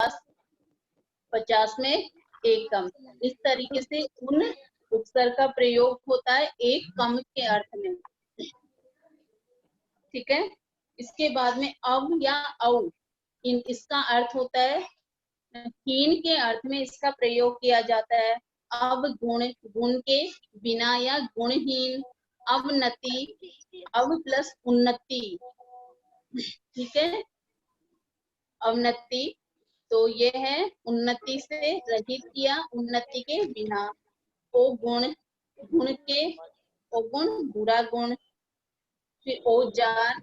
50 में एक कम। इस तरीके से उन उपसर्ग का प्रयोग होता है एक कम के अर्थ में। ठीक है। इसके बाद में अव या औ, इसका अर्थ होता है हीन के अर्थ में इसका प्रयोग किया जाता है। अब गुण, गुण के बिना या गुणहीन। अवनति, अव प्लस उन्नति। ठीक है। अवनति तो ये है उन्नति से रहित या उन्नति के बिना। ओ गुण, गुण के ओ गुण बुरा गुण। फिर औजार।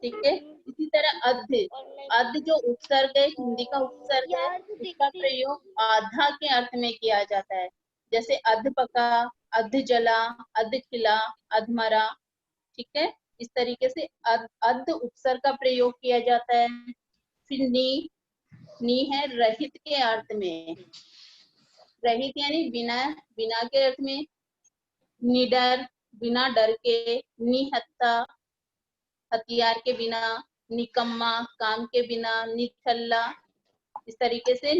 ठीक है। इसी तरह अध, अध जो उपसर्ग है, हिंदी का उपसर्ग है, उसका प्रयोग आधा के अर्थ में किया जाता है। जैसे अध पका, अध जला, अध खिला, अध मरा। ठीक है। इस तरीके से अध उपसर्ग का प्रयोग किया जाता है। फिर नी है रहित के अर्थ में। रहित यानी बिना, बिना के अर्थ में। निडर, बिना डर के। निहत्था, हथियार के बिना। निकम्मा, काम के बिना। निठल्ला। इस तरीके से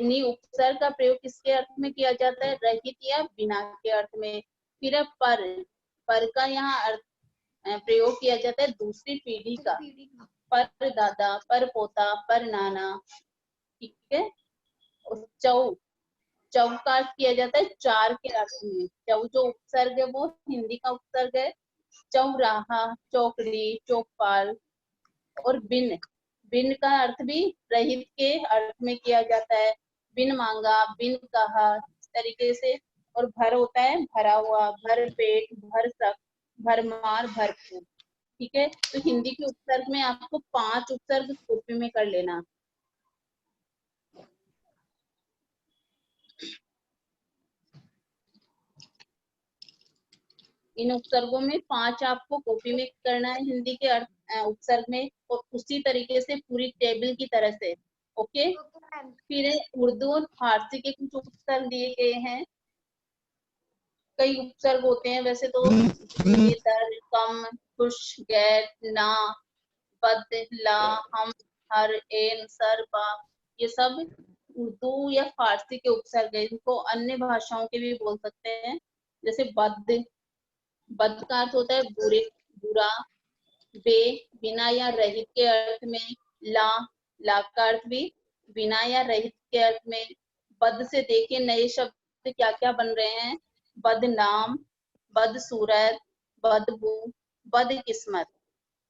नी उपसर्ग का प्रयोग किसके अर्थ में किया जाता है? रहित या बिना के अर्थ में। फिर पर का यहाँ अर्थ प्रयोग किया जाता है दूसरी पीढ़ी का। पर दादा, पर पोता, पर नाना। ठीक है। चौ का अर्थ किया जाता है चार के अर्थ में। चौ जो उपसर्ग है वो हिंदी का उपसर्ग है। चौराहा, चौकड़ी, चौपाल। और बिन का अर्थ भी रहित के अर्थ में किया जाता है। बिन मांगा, बिन कहा, इस तरीके से। और भर होता है भरा हुआ, भर पेट, भर सक, भरमार, भरपूर। ठीक है। तो हिंदी के उपसर्ग में आपको 5 उपसर्ग कॉपी में कर लेना। इन उपसर्गों में 5 आपको कॉपी में करना है हिंदी के अर्थ उपसर्ग में, और उसी तरीके से पूरी टेबल की तरह से। ओके। फिर उर्दू और फारसी के कुछ उपसर्ग दिए गए हैं। कई उपसर्ग होते हैं वैसे तो, दर, कम, खुश, गैर, ना, बद, ला, हम, हर, एन, सर, बा। ये सब उर्दू या फारसी के उपसर्ग है। इनको अन्य भाषाओं के भी बोल सकते हैं। जैसे बद का अर्थ होता है बुरे, बुरा। बे, बिना या रहित के अर्थ में। ला का अर्थ भी बिना या रहित के अर्थ में। बद से देखिए नए शब्द क्या क्या बन रहे हैं। बदनाम, बदसूरत, बदबू, बदकिस्मत।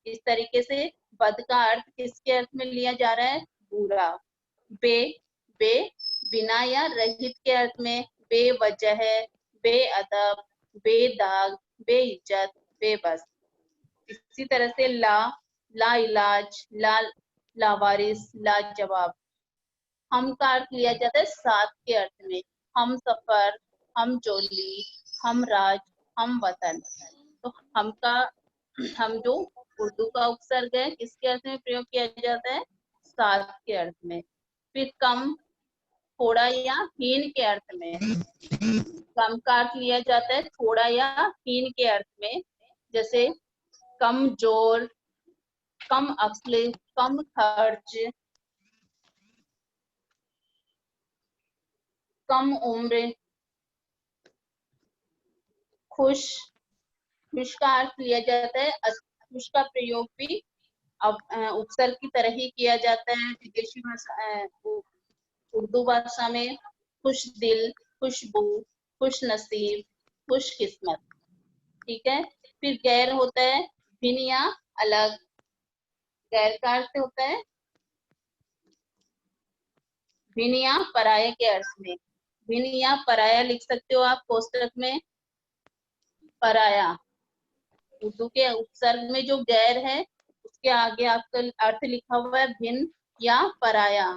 इस तरीके से बद का अर्थ किसके अर्थ में लिया जा रहा है? बुरा। बे बिना या रहित के अर्थ में। बेवजह, बेअदब, बेदाग, बेइज्जत, बेबस। इसी तरह से ला इलाज, लावारिस, लाजवाब। हम का अर्थ लिया जाता है साथ के अर्थ में। हम सफर, हम जोली, हम राज, हम वतन। तो हम जो उर्दू का उपसर्ग है किसके अर्थ में प्रयोग किया जाता है? साथ के अर्थ में। फिर कम, थोड़ा या हीन के अर्थ में। कम का अर्थ लिया जाता है थोड़ा या हीन के अर्थ में। जैसे कमजोर, कम अक्ल, कम खर्च, कम उम्र। खुश का अर्थ लिया जाता है, खुश का प्रयोग भी उपसर्ग की तरह ही किया जाता है विदेशी भाषा, उर्दू भाषा में। खुश दिल, खुशबू, खुश नसीब, खुश किस्मत। ठीक है। फिर गैर होता है भिन्न या अलग। गैर का अर्थ होता है भिन्न या पराये के अर्थ में। भिन्न या पराया लिख सकते हो आप कोष्टक में। पराया, उर्दू के उपसर्ग में जो गैर है उसके आगे आपका अर्थ लिखा हुआ है भिन्न या पराया।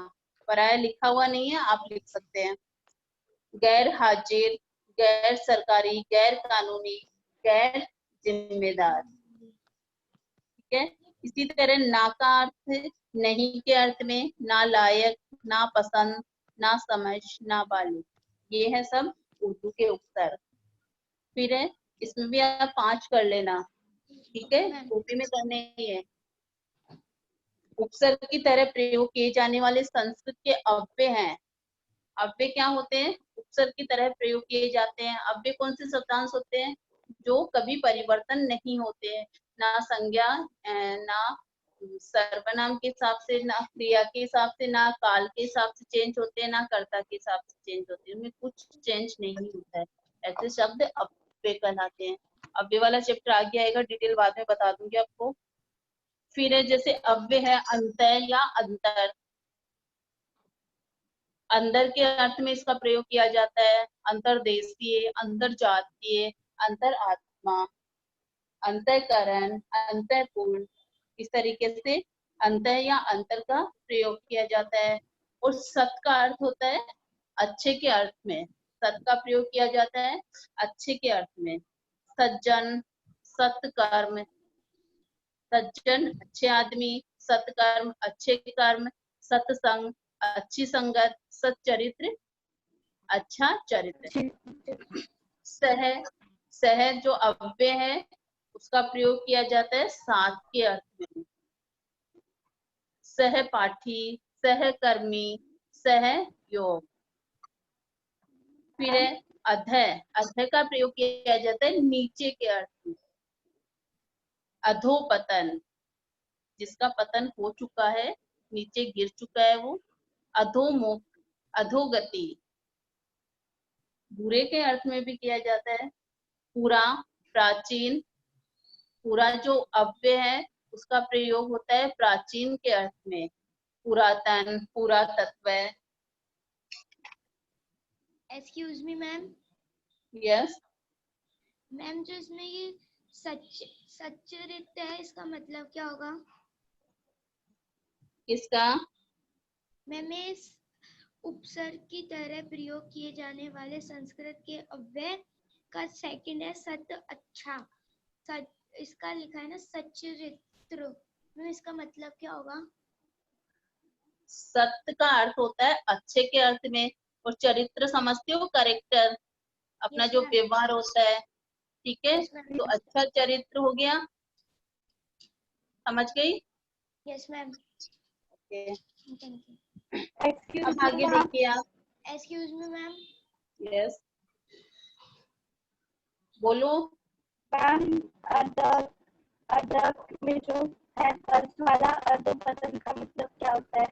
पराया लिखा हुआ नहीं है, आप लिख सकते हैं। गैर हाजिर, गैर सरकारी, गैर कानूनी, गैर जिम्मेदार। ठीक है। इसी तरह ना का अर्थ नहीं के अर्थ में। ना लायक, ना पसंद, ना समझ, ना बालिग। ये है सब उर्दू के उपसर्ग। फिर है इसमें भी आप 5 कर लेना। ठीक है। कॉपी में करने ही है। उपसर्ग की तरह प्रयोग किए जाने वाले संस्कृत के अव्यय हैं। अव्यय क्या होते हैं? उपसर्ग की तरह प्रयोग किए जाते हैं। अव्यय कौन से शब्दांश होते हैं? जो कभी परिवर्तन नहीं होते हैं, ना संज्ञा, ना सर्वनाम के हिसाब से, ना क्रिया के हिसाब से, ना काल के हिसाब से चेंज होते हैं, ना कर्ता के हिसाब से चेंज होते हैं, उनमें कुछ चेंज नहीं होता है। ऐसे शब्द अव्यय कहलाते हैं। अव्यय वाला चैप्टर आगे आएगा, डिटेल बाद में बता दूंगी आपको। फिर है जैसे अव्यय है अंतः या अंतर। अंदर के अर्थ में इसका प्रयोग किया जाता है। अंतर्देशीय, अंतर्जातीय, अंतर आत्मा, अंतःकरण, अंतःपूर्ण, इस तरीके से अंतः या अंतर का प्रयोग किया जाता है। और सत का अर्थ होता है अच्छे के अर्थ में। सत का प्रयोग किया जाता है अच्छे के अर्थ में। सज्जन, सत्कर्म, सज्जन अच्छे आदमी, सत्कर्म अच्छे कर्म, सत्संग अच्छी संगत, सच्चरित्र अच्छा चरित्र। सह, सह जो अव्यय है उसका प्रयोग किया जाता है साथ के अर्थ में। सहपाठी, सहकर्मी, सहयोग। फिर है अधः। अधः का प्रयोग किया जाता है नीचे के अर्थ में। अधोपतन, जिसका पतन हो चुका है, नीचे गिर चुका है वो। अधोमुख, अधोगति, बुरे के अर्थ में भी किया जाता है। पूरा, प्राचीन, पूरा जो अव्यय है उसका प्रयोग होता है प्राचीन के अर्थ में। पुरातन, पुरातत्व। Excuse me ma'am. Yes ma'am, जो इसमें ये सच्चरित्र है, इसका मतलब क्या होगा? किसका? मैम, इस उपसर्ग की तरह प्रयोग किए जाने वाले संस्कृत के अव्यय का सेकंड है सत अच्छा। इसका लिखा है ना सच्चरित्र, मैम इसका मतलब क्या होगा? सत्य का अर्थ होता है अच्छे के अर्थ में, और चरित्र समझते हो करेक्टर, अपना Yes, जो ma'am. व्यवहार होता है, ठीक है। Yes, ma'am. तो अच्छा चरित्र हो गया, समझ गई? Yes, ma'am. Okay, Thank you. अब आगे देखिए आप। Excuse me, ma'am. यस, बोलो। मैम, अदरक में जो है फर्स्ट वाला अधोपतन का मतलब क्या होता है?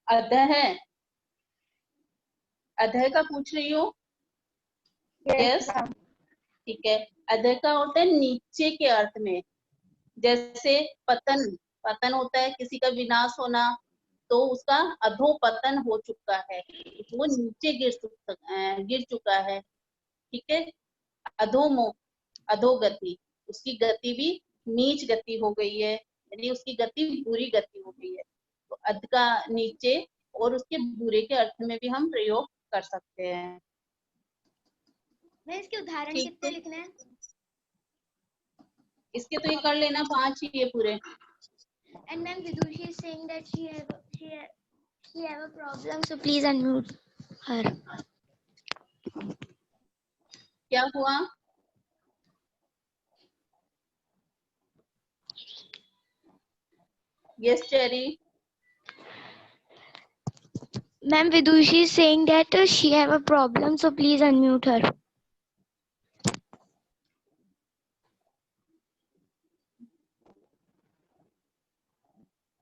अधः है, अधः का पूछ रही हो? यस, ठीक है। अधः का होता है नीचे के अर्थ में। जैसे पतन, पतन होता है किसी का विनाश होना, तो उसका अधोपतन हो चुका है, वो नीचे गिर चुका है, ठीक है। अधोमुख, अधोगति, उसकी गति भी नीच गति हो गई है, यानी उसकी गति बुरी गति हो गई है। तो अध का नीचे और उसके बुरे के अर्थ में भी हम प्रयोग कर सकते हैं। मैं इसके उदाहरण ठीक कितने है, लिखने हैं? इसके तो ये कर लेना 5 ही है पूरे। And ma'am, Vidushi is saying that she have a problem, so please unmute her. क्या हुआ? Yes cherry. Ma'am, Vidushi is saying that she have a problem, so please unmute her.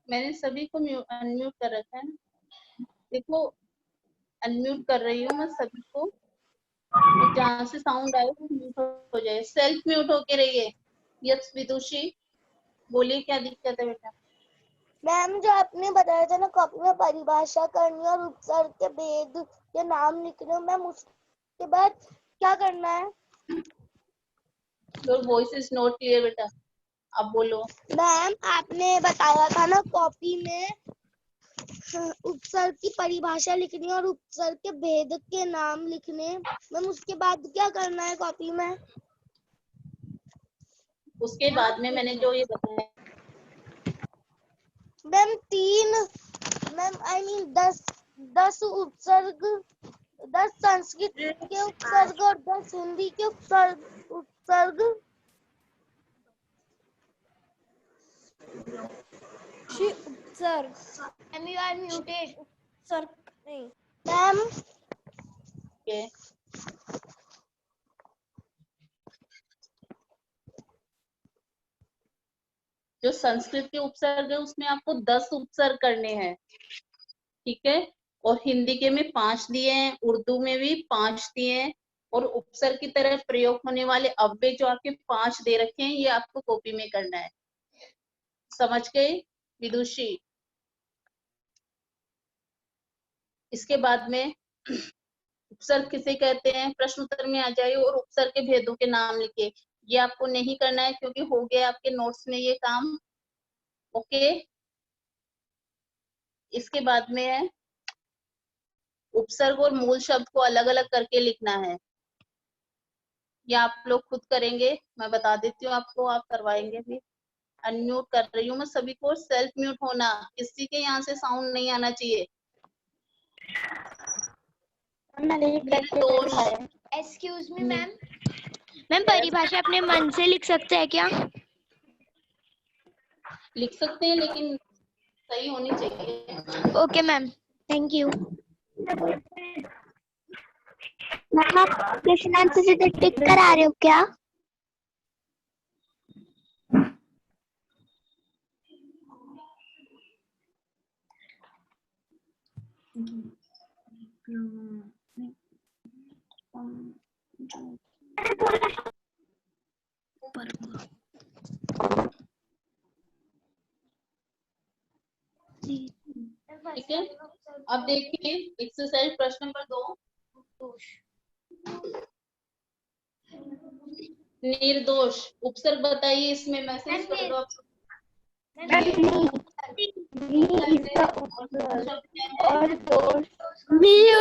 मैंने सभी को अनम्यूट कर रखा है ना, देखो अनम्यूट कर रही हूँ मैं सभी को, जहाँ से साउंड आए वो म्यूट हो जाए, सेल्फ म्यूट होके रहिए। यस विदुषी, बोलिए क्या दिक्कत है बेटा? मैम, जो आपने बताया था ना कॉपी में परिभाषा करनी और उपसर्ग के भेद के नाम लिखने, मैम उसके बाद क्या करना है? Your voice is not clear बेटा, अब बोलो। मैम, आपने बताया था ना कॉपी में उपसर्ग की परिभाषा लिखनी और उपसर्ग के भेद के नाम लिखने, मैम उसके बाद क्या करना है कॉपी में? उसके बाद में मैंने जो ये बताया, मैम आई मीन 10 उपसर्ग, 10 संस्कृत के उपसर्ग और 10 हिंदी के उपसर्ग श्री उपसर्ग। Ma'am you are muted. उपसर्ग नहीं मैम। ओके, जो संस्कृत के उपसर्ग है उसमें आपको 10 उपसर्ग करने हैं, ठीक है। और हिंदी के में 5 दिए हैं, उर्दू में भी 5 दिए हैं, और उपसर्ग की तरह प्रयोग होने वाले अव्यय जो आपके 5 दे रखे हैं, ये आपको कॉपी में करना है। समझ गए विदुषी? इसके बाद में उपसर्ग किसे कहते हैं, प्रश्न उत्तर में आ जाइए, और उपसर्ग के भेदों के नाम लिखिए। ये आपको नहीं करना है क्योंकि हो गया आपके नोट्स में ये काम। ओके, इसके बाद में है उपसर्ग और मूल शब्द को अलग अलग करके लिखना है। ये आप लोग खुद करेंगे, मैं बता देती हूँ आपको, आप करवाएंगे भी। अनम्यूट कर रही हूँ मैं सभी को, सेल्फ म्यूट होना, किसी के यहाँ से साउंड नहीं आना चाहिए। Excuse me ma'am. मैम परिभाषा अपने मन से लिख सकते हैं क्या? लिख सकते हैं लेकिन सही होनी चाहिए। Okay ma'am, thank you. Ma'am आप क्वेश्चन आंसर सीधे टिक करा रहे हो क्या? ठीक है, अब देखिए एक्सरसाइज प्रश्न नंबर 2। निर्दोष उपसर्ग बताइए, इसमें मैसेज कर दो आप। और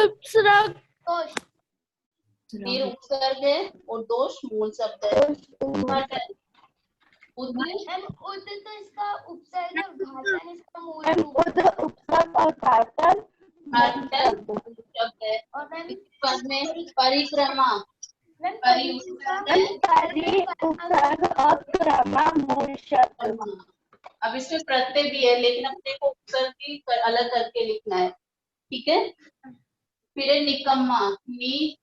उपसर्ग वीर उपसर्ग है और दोष मूल शब्द है। उद तो इसका उपसर्ग है, घातन इसका मूल रूप उपसर्ग और घातन शब्द है। और मैम पद में परिक्रमा, उपसर्ग और क्रमा मूल शब्द। अब इसमें प्रत्यय भी है लेकिन अपने को उपसर्ग की अलग करके लिखना है, ठीक है। फिर है निकम्मा, नी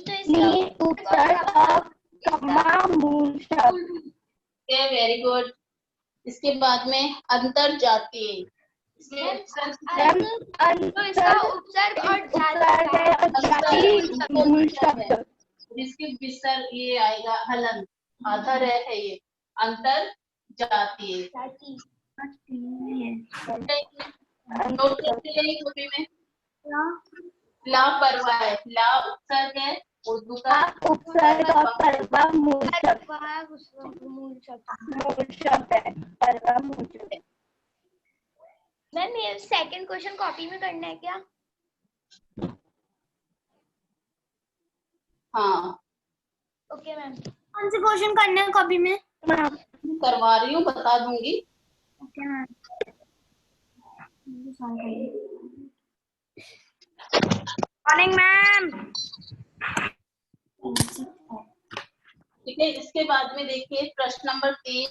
तो इसका उपसर्ग और क्रमा मूल शब्द। Very good. इसके बाद में अंतर जातीय, तो इसका उपसर्ग और जाति मूल शब्द। जिसके विसर्ग ये आएगा हलन, आधा है ये अंतर जातीय। नोट करते हैं कॉपी में। लापरवाह है, ला उपसर्ग है, उर्दू का उपसर्ग और परवा मूल शब्द है। परवा मूल शब्द। मैम ये सेकंड क्वेश्चन कॉपी में करना है क्या? हाँ ओके मैम। कौन से क्वेश्चन करने हैं कॉपी में? करवा रही हूँ, बता दूंगी। Okay ma'am. Morning ma'am. ठीक है, इसके बाद में देखिए प्रश्न नंबर 3।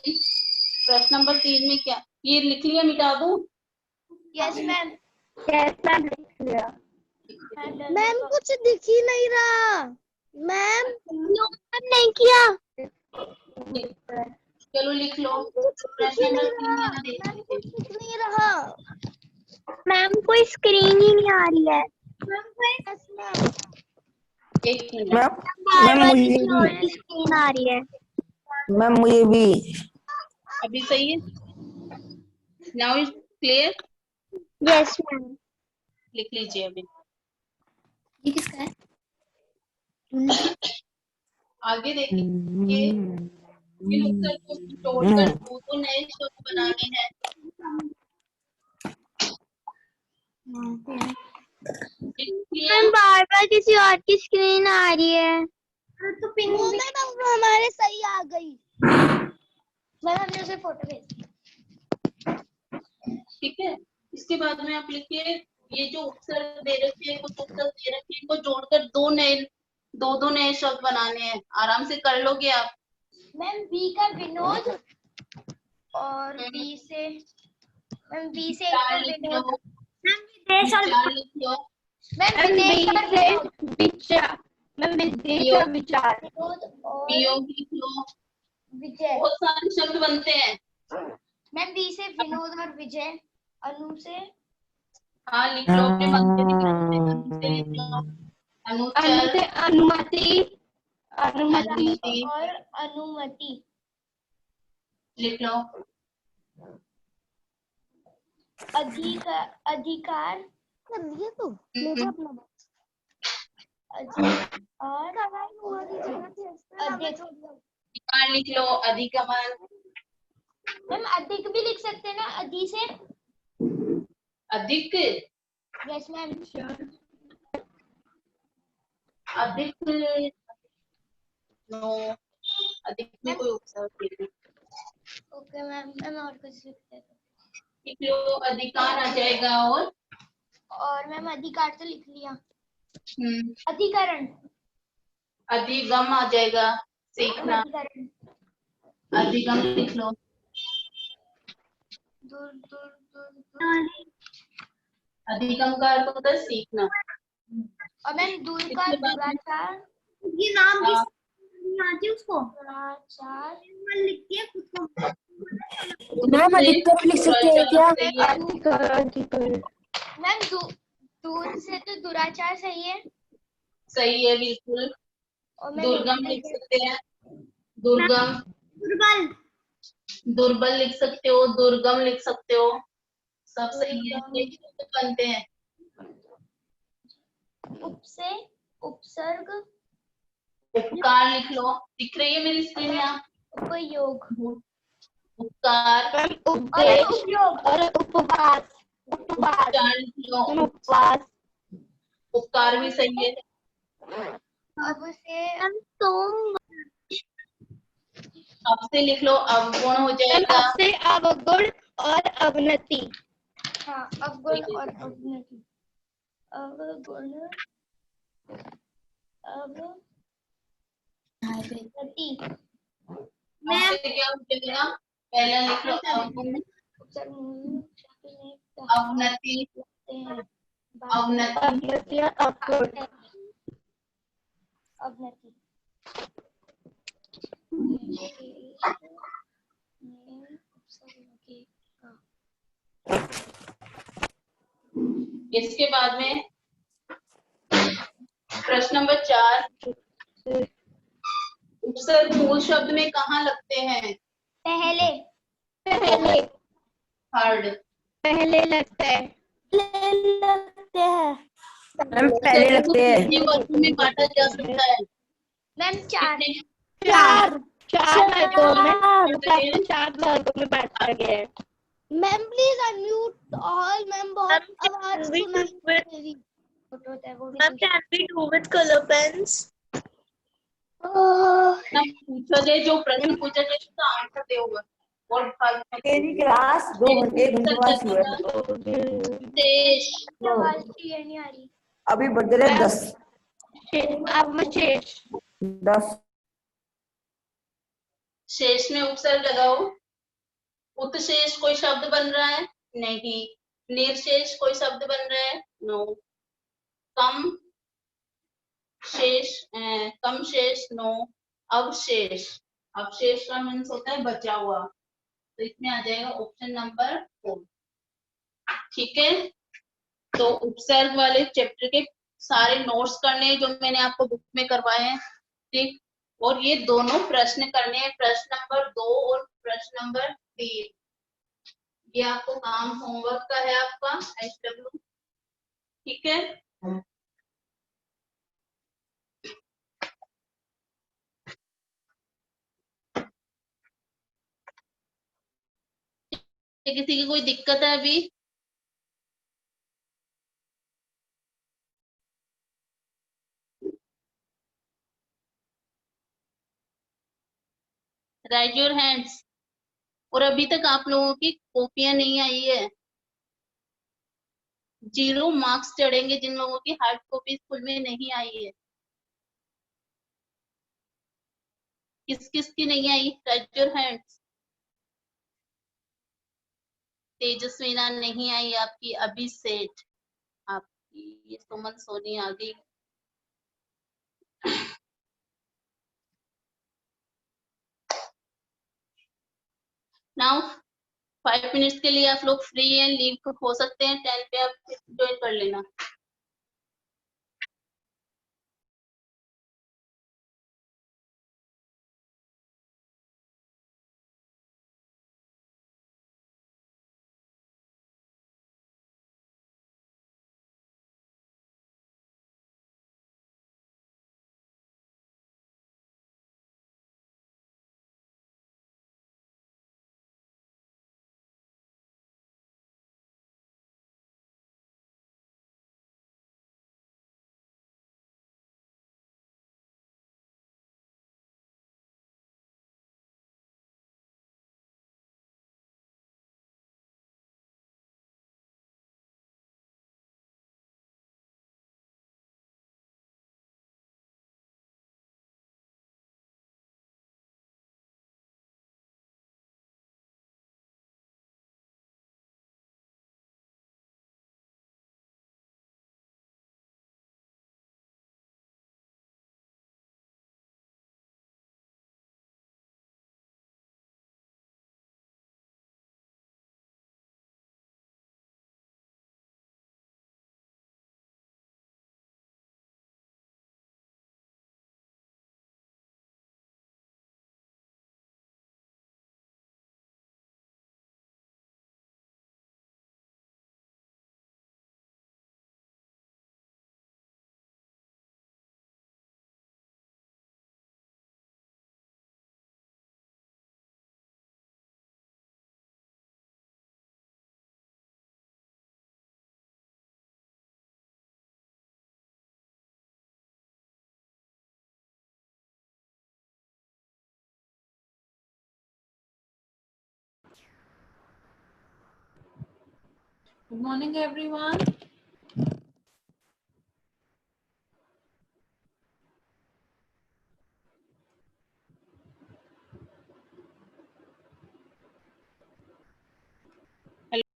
प्रश्न नंबर 3 में क्या, ये लिख लिया, मिटा दूं? Yes ma'am. यस मैम, लिख लिया। मैम कुछ दिख ही नहीं रहा मैम। नहीं किया। चलो लिख लो। प्रश्न नंबर 3 यहाँ देख लीजिए। दिख नहीं रहा मैम कोई स्क्रीन ही नहीं आ रही है। एक मिनट, मैम मुझे भी स्क्रीन आ रही है। मैम मुझे भी। अभी सही है? Now is clear? Yes ma'am. लिख लीजिए अभी। ये किसका है? आगे देखिए, इन उत्तर को जोड़कर दो नए शब्द बनाने हैं। मैम बार बार किसी और की स्क्रीन आ रही है। तो पिन हमारे सही आ गई। मैम हमने उसे फोटो भेजी। ठीक है, इसके बाद में आप लिखिए, ये जो उपसर्ग दे रखे हैं, कुछ उपसर्ग दे रखे हैं, इनको जोड़कर दो नए शब्द बनाने हैं। आराम से कर लोगे आप। मैम बी का विनोद और और बी से मैम बी से विचार एक लिख तो लो, विदेश और विचार लिख लो, मैम विदेश और विचार मैम विदेश और विचार वियोग लिख लो, विजय बहुत सारे शब्द बनते हैं। मैम बी से विनोद और विजय अनु से हाँ लिख लो, अपने मन से लिख लो, अनुचर, अनुमति अनुमति और अनुमति लिख लो, अधिकार कर दिए तो ले जा अपना बॉक्स। और अधिकार लिख लो, अधिगमन, मैम अधिक भी लिख सकते हैं ना अधि से अधिक, यस मैम अधिक, नो, अधिक में कोई उपसर्ग नहीं। ओके मैम मैम और कुछ लिखते हैं लिख लो, अधिकार आ जाएगा और मैम अधिकार तो लिख लिया हम्म, अधिकरण अधिगम आ जाएगा, सीखना, अधिकरण अधिगम लिख लो, दूर दूर दूर दूर अधिगम का अर्थ होता है सीखना। और मैम दूर का इसके बाद में- दुराचार ये नाम हाँ, नहीं आती उसको दुराचार लिखती है खुद को। मैम अधिकतर भी लिख सकते हैं क्या? मैम दूर से तो दुराचार सही है सही है बिल्कुल। और मैं दुर्गम लिख सकते हैं, दुर्गम, दुर्बल दुर्बल लिख सकते हो, दुर्गम लिख सकते हो, सब सही है, ये शब्द बनते हैं। उप से उपसर्ग उपकार लिख लो, दिख रही है मेरी स्क्रीन यहाँ, उपयोग उपकार, और उपयोग और उपवास उपचार लिख लो, उपवास उपकार भी सही है। अब से अब से लिख लो, अवगुण हो जाएगा, अब से अवगुण और अवनति हाँ अवगुण और अवनति अवगुण अवनति अब से क्या हो जाएगा, पहला लिख लो अवगुण, अवनति, अवनति, अवनति इसके बाद में प्रश्न नंबर 4, उपसर्ग मूल शब्द में कहाँ लगते हैं? पहले थर्ड, पहले लगता है मैम पहले लगते हैं, कितने वर्गों में बांटा जा सकता है? मैम चार कितने? वर्गों में बताइए। 4 वर्गों में बांटा गया है ma'am please unmute all. Ma'am बहुत आवाज सुनाई दे रही। फोटो होता है वो भी Ma'am, can we do with color pens? प्रश्न पूछा जाए, जो प्रश्न पूछा जाए उसका आंसर दोगे। और मेरी क्लास 2 घंटे बाद हुआ है। देश, आवाज क्लियर नहीं आ रही अभी बज रहे 10 अवशेष 10। शेष में उपसर्ग लगाओ। उत्शेष कोई शब्द बन रहा है? नहीं। निर्शेष कोई शब्द बन रहा है? नो। कम शेष, कम शेष, नो। अवशेष, अवशेष का मीन्स होता है बचा हुआ, तो इसमें आ जाएगा ऑप्शन नंबर 4। ठीक है, तो उपसर्ग वाले चैप्टर के सारे नोट्स करने हैं जो मैंने आपको बुक में करवाए हैं, ठीक। और ये दोनों प्रश्न करने हैं, प्रश्न नंबर 2 और प्रश्न नंबर 3। ये आपको काम होमवर्क का है आपका HW, ठीक है। किसी की कोई दिक्कत है अभी? Rise your hands. और अभी तक आप लोगों की कॉपियां नहीं आई है। 0 मार्क्स चढ़ेंगे जिन लोगों की हार्ड कॉपी स्कूल में नहीं आई है। किस किस की नहीं आई? Raise your hands. तेजस्विना नहीं आई आपकी, अभिषेक आपकी, ये सुमन सोनी आ गई। नाउ 5 मिनट्स के लिए आप लोग फ्री हैं, लीव हो सकते हैं, 10 पे आप ज्वाइन कर लेना। Good morning, everyone.